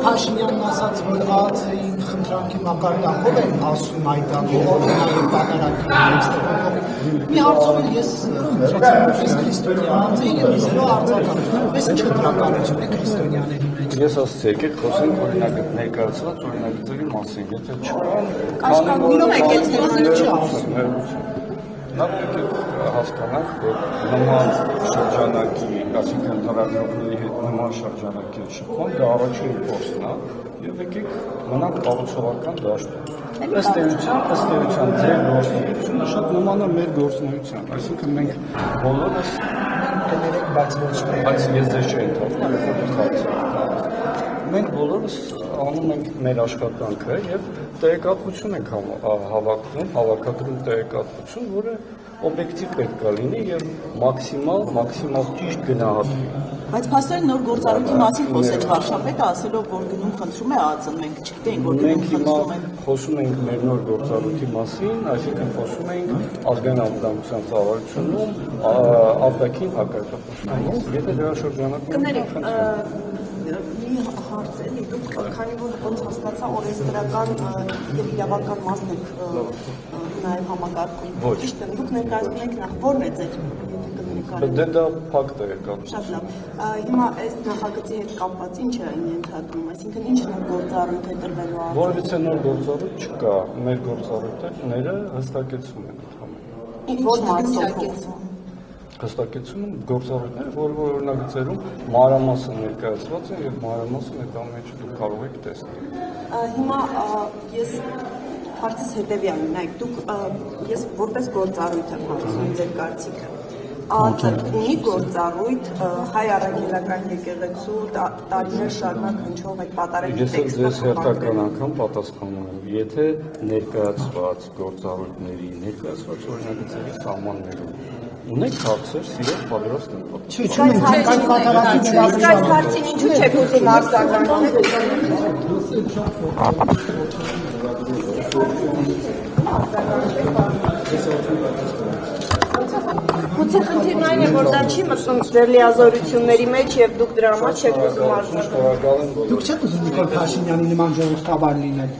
Փաշինյանն ասաց, որ ԱԱՑ-ին խնդրանքի մակարդակով են ասում այդ մի հարցով ես քրիստոնյա ԱԱՑ-ին եւ զերո արձական, պես ինչ դրականություն է քրիստոնյաների մեջ։ Ես ասացի, եկեք խոսենք օրինակ ներկայացված օրինագծերի մասին, եթե չկան, Կաշկանդիրում եք, ես դրասը չի ասում։ Նախ եկեք հասկանանք, որ նման շրջանակի, այսինքն ընդհանրագրողների հետ նման շրջանակի շփման դա առաջին փորձն է, եւ եկեք մնանք կառուցողական դաշտում։ Ըստ էության ձեր գործունեությունը շատ նման է մեր գործունեության, այսինքն մենք բոլորս կներեք, բայց ոչ մեկ։ Բայց ես ձեզ չէի ընդհանրում, մենք բոլորս անում ենք մեր աշխատանքը եւ տեղեկատվություն ենք հավաքում, հավաքագրում տեղեկատվություն, որը օբյեկտիվ պետք է լինի եւ մաքսիմալ ճիշտ գնահատվի։ Բայց փաստորեն նոր գործառույթի մասին խոսեց վարչապետը, ասելով, որ գնում խնդրում է ԱԱՑ-ն, մենք չգիտենք, որ գնում խնդրում են։ Խոսում ենք մեր նոր գործառույթի մասին, այսինքն խոսում ենք ազգային անվտանգության ծառայությունում արտաքին հակահեղափոխության։ Եթե դրա շրջանակում Կներեք, մի հարց էլի, դուք քանի որ ոնց հասկացա օրենսդրական եւ իրավական մասն եք նաեւ համակարգում։ Ճիշտ է, դուք ներկայացնում եք նախ ո՞րն է ձեր Դե դա փակտ է կապ։ Շատ լավ։ Հիմա այս նախագծի հետ կապված ինչ է ենթադրում, այսինքն ինչ նոր գործառույթ է տրվելու ԱԱՑ-ին։ Որևիցե նոր գործառույթ չկա, մեր գործառույթները հստակեցում են Ինչ մասով հստակեցում գործառույթները, որ օրինագծերում մանրամասն ներկայացված են եւ մանրամասն այդ ամենը դուք կարող եք տեսնել։ Հիմա ես հարցս հետեւյալն է, նայեք, դուք ես որպես գործառույթ եմ հարցնում ձեր կարծիքը։ ԱԱՑ-ն ունի գործառույթ հայ առաքելական եկեղեցու տարիներ շարունակ հնչող այդ պատարագի տեքստը։ Ես ձեզ հերթական անգամ պատասխանում եմ, եթե ներկայացված գործառույթների, ներկայացված օրինագծերի սահմաններում ունեք հարցեր, սիրով պատրաստ եմ։ Չունենք, այդ պատարագի Իսկ այս հարցին ինչու չեք ուզում արձագանքել։ Գուցե խնդիրն այն է, որ դա չի մտնում ձեր լիազորությունների մեջ եւ դուք դրա համար չեք ուզում արձագանքել։ Դուք չեք ուզում Նիկոլ Փաշինյանի նման ժողովրդավար լինել։